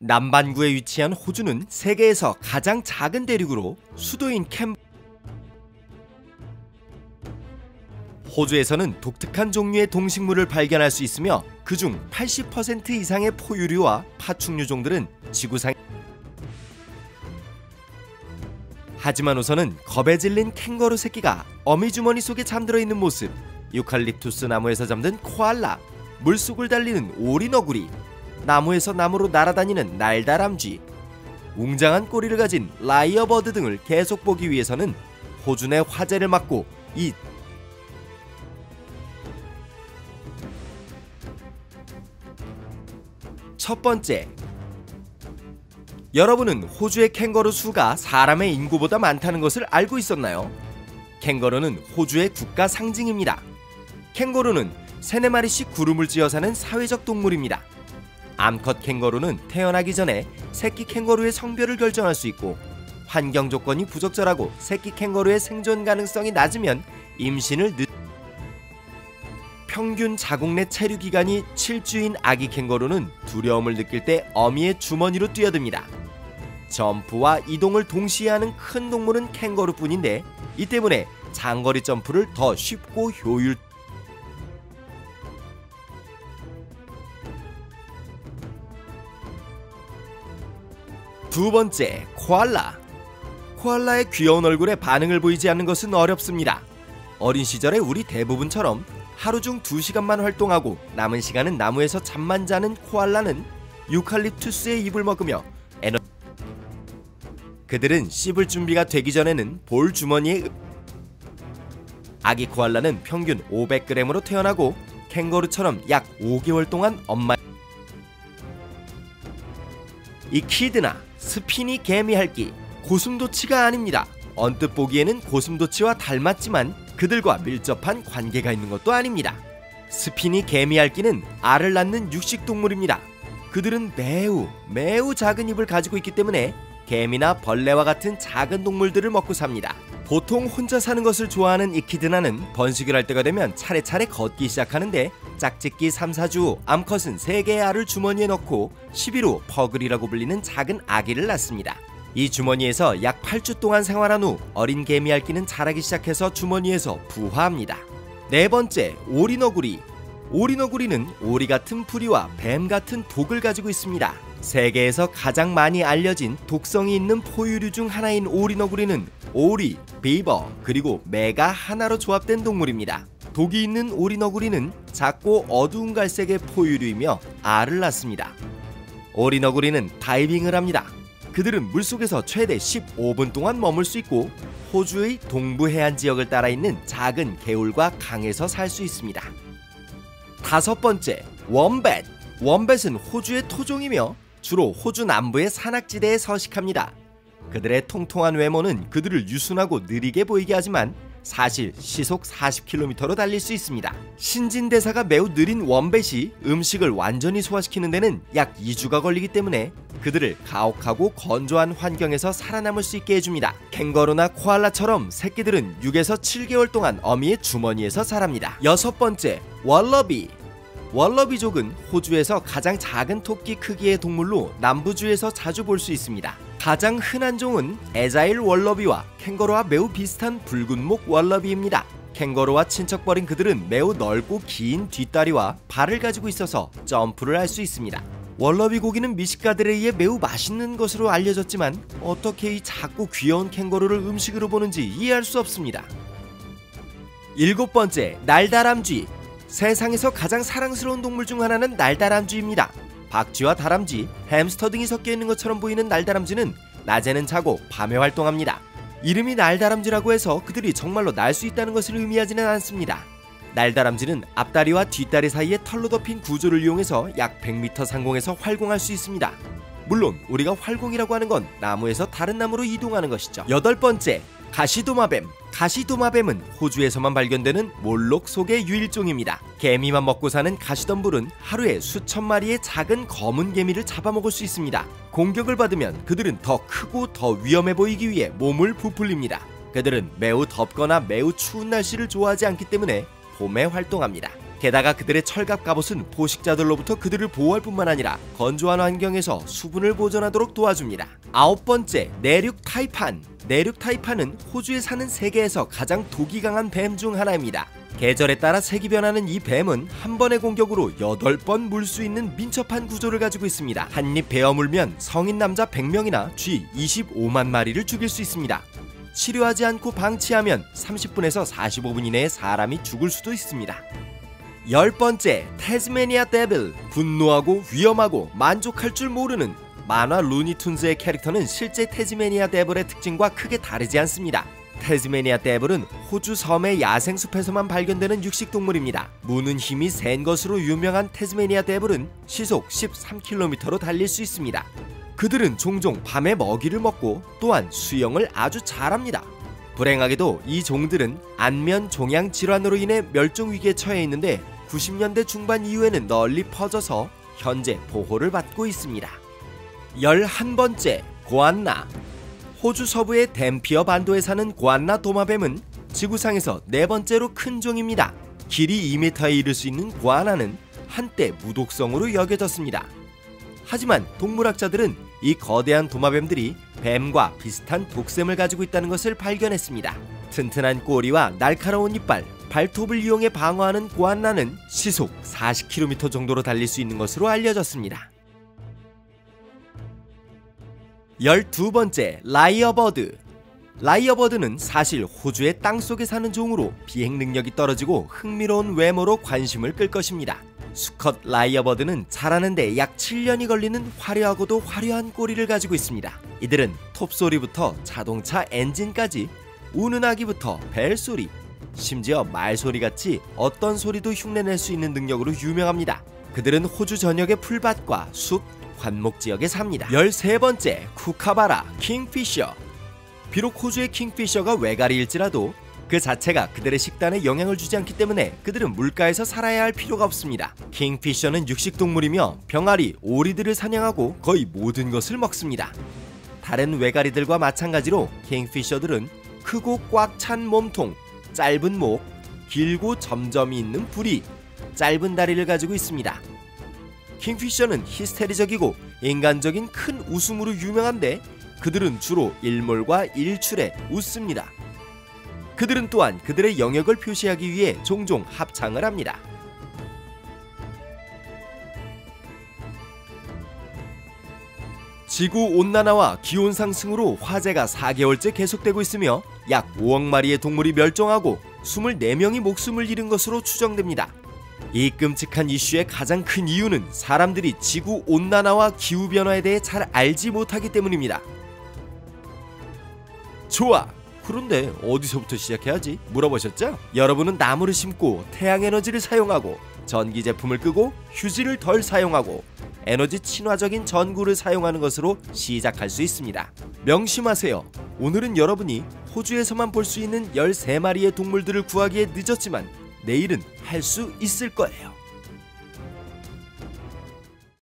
남반구에 위치한 호주는 세계에서 가장 작은 대륙으로 수도인 호주에서는 독특한 종류의 동식물을 발견할 수 있으며 그중 80% 이상의 포유류와 파충류종들은 지구상. 하지만 우선은 겁에 질린 캥거루 새끼가 어미주머니 속에 잠들어 있는 모습, 유칼립투스 나무에서 잠든 코알라, 물속을 달리는 오리너구리, 나무에서 나무로 날아다니는 날다람쥐, 웅장한 꼬리를 가진 라이어버드 등을 계속 보기 위해서는 호주 내 화재를 막고 첫 번째, 여러분은 호주의 캥거루 수가 사람의 인구보다 많다는 것을 알고 있었나요? 캥거루는 호주의 국가 상징입니다. 캥거루는 3-4마리씩 구름을 지어 사는 사회적 동물입니다. 암컷 캥거루는 태어나기 전에 새끼 캥거루의 성별을 결정할 수 있고, 환경 조건이 부적절하고 새끼 캥거루의 생존 가능성이 낮으면 임신을 평균 자궁 내 체류 기간이 7주인 아기 캥거루는 두려움을 느낄 때 어미의 주머니로 뛰어듭니다. 점프와 이동을 동시에 하는 큰 동물은 캥거루뿐인데, 이 때문에 장거리 점프를 더 쉽고 두 번째, 코알라. 코알라의 귀여운 얼굴에 반응을 보이지 않는 것은 어렵습니다. 어린 시절에 우리 대부분처럼 하루 중 2시간만 활동하고 남은 시간은 나무에서 잠만 자는 코알라는 유칼립투스의 잎을 먹으며 그들은 씹을 준비가 되기 전에는 볼 주머니에 아기 코알라는 평균 500g으로 태어나고 캥거루처럼 약 5개월 동안 이키드나 스피니 개미핥기, 고슴도치가 아닙니다. 언뜻 보기에는 고슴도치와 닮았지만 그들과 밀접한 관계가 있는 것도 아닙니다. 스피니 개미핥기는 알을 낳는 육식동물입니다. 그들은 매우 작은 입을 가지고 있기 때문에 개미나 벌레와 같은 작은 동물들을 먹고 삽니다. 보통 혼자 사는 것을 좋아하는 이키드나는 번식을 할 때가 되면 차례차례 걷기 시작하는데, 짝짓기 3-4주 후 암컷은 3개의 알을 주머니에 넣고 10일 후 퍼글이라고 불리는 작은 아기를 낳습니다. 이 주머니에서 약 8주 동안 생활한 후 어린 개미핥기는 자라기 시작해서 주머니에서 부화합니다. 네 번째, 오리너구리. 오리너구리는 오리 같은 부리와 뱀 같은 독을 가지고 있습니다. 세계에서 가장 많이 알려진 독성이 있는 포유류 중 하나인 오리너구리는 오리, 비버, 그리고 매가 하나로 조합된 동물입니다. 독이 있는 오리너구리는 작고 어두운 갈색의 포유류이며 알을 낳습니다. 오리너구리는 다이빙을 합니다. 그들은 물속에서 최대 15분 동안 머물 수 있고, 호주의 동부 해안 지역을 따라 있는 작은 개울과 강에서 살 수 있습니다. 다섯 번째, 원뱃. 원뱃은 호주의 토종이며 주로 호주 남부의 산악지대에 서식합니다. 그들의 통통한 외모는 그들을 유순하고 느리게 보이게 하지만 사실 시속 40km로 달릴 수 있습니다. 신진대사가 매우 느린 원뱃이 음식을 완전히 소화시키는 데는 약 2주가 걸리기 때문에 그들을 가혹하고 건조한 환경에서 살아남을 수 있게 해줍니다. 캥거루나 코알라처럼 새끼들은 6에서 7개월 동안 어미의 주머니에서 자랍니다. 여섯 번째, 월러비. 월러비족은 호주에서 가장 작은 토끼 크기의 동물로 남부주에서 자주 볼 수 있습니다. 가장 흔한 종은 에자일 월러비와 캥거루와 매우 비슷한 붉은목 월러비입니다. 캥거루와 친척벌인 그들은 매우 넓고 긴 뒷다리와 발을 가지고 있어서 점프를 할 수 있습니다. 월러비 고기는 미식가들에 의해 매우 맛있는 것으로 알려졌지만 어떻게 이 작고 귀여운 캥거루를 음식으로 보는지 이해할 수 없습니다. 일곱 번째, 날다람쥐. 세상에서 가장 사랑스러운 동물 중 하나는 날다람쥐입니다. 박쥐와 다람쥐, 햄스터 등이 섞여 있는 것처럼 보이는 날다람쥐는 낮에는 자고 밤에 활동합니다. 이름이 날다람쥐라고 해서 그들이 정말로 날 수 있다는 것을 의미하지는 않습니다. 날다람쥐는 앞다리와 뒷다리 사이에 털로 덮인 구조를 이용해서 약 100m 상공에서 활공할 수 있습니다. 물론 우리가 활공이라고 하는 건 나무에서 다른 나무로 이동하는 것이죠. 여덟 번째, 가시도마뱀. 가시도마뱀은 호주에서만 발견되는 몰록 속의 유일종입니다. 개미만 먹고 사는 가시덤불은 하루에 수천 마리의 작은 검은 개미를 잡아먹을 수 있습니다. 공격을 받으면 그들은 더 크고 더 위험해 보이기 위해 몸을 부풀립니다. 그들은 매우 덥거나 매우 추운 날씨를 좋아하지 않기 때문에 봄에 활동합니다. 게다가 그들의 철갑 갑옷은 포식자들로부터 그들을 보호할 뿐만 아니라 건조한 환경에서 수분을 보존하도록 도와줍니다. 9번째, 내륙 타이판. 내륙 타이판은 호주에 사는 세계에서 가장 독이 강한 뱀 중 하나입니다. 계절에 따라 색이 변하는 이 뱀은 한 번의 공격으로 8번 물 수 있는 민첩한 구조를 가지고 있습니다. 한 입 베어 물면 성인 남자 100명이나 쥐 25만 마리를 죽일 수 있습니다. 치료하지 않고 방치하면 30분에서 45분 이내에 사람이 죽을 수도 있습니다. 10번째, 태즈메니아 데빌. 분노하고 위험하고 만족할 줄 모르는 만화 루니툰즈의 캐릭터는 실제 태즈메니아 데빌의 특징과 크게 다르지 않습니다. 태즈메니아 데빌은 호주 섬의 야생숲에서만 발견되는 육식동물입니다. 무는 힘이 센 것으로 유명한 태즈메니아 데빌은 시속 13km로 달릴 수 있습니다. 그들은 종종 밤에 먹이를 먹고 또한 수영을 아주 잘합니다. 불행하게도 이 종들은 안면 종양 질환으로 인해 멸종 위기에 처해 있는데 90년대 중반 이후에는 널리 퍼져서 현재 보호를 받고 있습니다. 11번째, 고안나. 호주 서부의 댐피어 반도에 사는 고안나 도마뱀은 지구상에서 4번째로 큰 종입니다. 길이 2m에 이를 수 있는 고안나는 한때 무독성으로 여겨졌습니다. 하지만 동물학자들은 이 거대한 도마뱀들이 뱀과 비슷한 독샘을 가지고 있다는 것을 발견했습니다. 튼튼한 꼬리와 날카로운 이빨, 발톱을 이용해 방어하는 고안나는 시속 40km 정도로 달릴 수 있는 것으로 알려졌습니다. 12번째, 라이어버드. 라이어버드는 사실 호주의 땅속에 사는 종으로 비행 능력이 떨어지고 흥미로운 외모로 관심을 끌 것입니다. 수컷 라이어버드는 자라는데 약 7년이 걸리는 화려하고도 화려한 꼬리를 가지고 있습니다. 이들은 톱소리부터 자동차 엔진까지 우는 아기부터 벨소리, 심지어 말소리같이 어떤 소리도 흉내낼 수 있는 능력으로 유명합니다. 그들은 호주 전역의 풀밭과 숲, 관목지역에 삽니다. 13번째, 쿠카바라 킹피셔. 비록 호주의 킹피셔가 외가리일지라도 그 자체가 그들의 식단에 영향을 주지 않기 때문에 그들은 물가에서 살아야 할 필요가 없습니다. 킹피셔는 육식동물이며 병아리, 오리들을 사냥하고 거의 모든 것을 먹습니다. 다른 외가리들과 마찬가지로 킹피셔들은 크고 꽉 찬 몸통, 짧은 목, 길고 점점이 있는 부리, 짧은 다리를 가지고 있습니다. 킹피셔는 히스테리적이고 인간적인 큰 웃음으로 유명한데 그들은 주로 일몰과 일출에 웃습니다. 그들은 또한 그들의 영역을 표시하기 위해 종종 합창을 합니다. 지구온난화와 기온 상승으로 화재가 4개월째 계속되고 있으며 약 5억 마리의 동물이 멸종하고 24명이 목숨을 잃은 것으로 추정됩니다. 이 끔찍한 이슈의 가장 큰 이유는 사람들이 지구온난화와 기후변화에 대해 잘 알지 못하기 때문입니다. 좋아! 그런데 어디서부터 시작해야지? 물어보셨죠? 여러분은 나무를 심고 태양에너지를 사용하고 전기 제품을 끄고 휴지를 덜 사용하고 에너지 친화적인 전구를 사용하는 것으로 시작할 수 있습니다. 명심하세요. 오늘은 여러분이 호주에서만 볼 수 있는 13마리의 동물들을 구하기에 늦었지만 내일은 할 수 있을 거예요.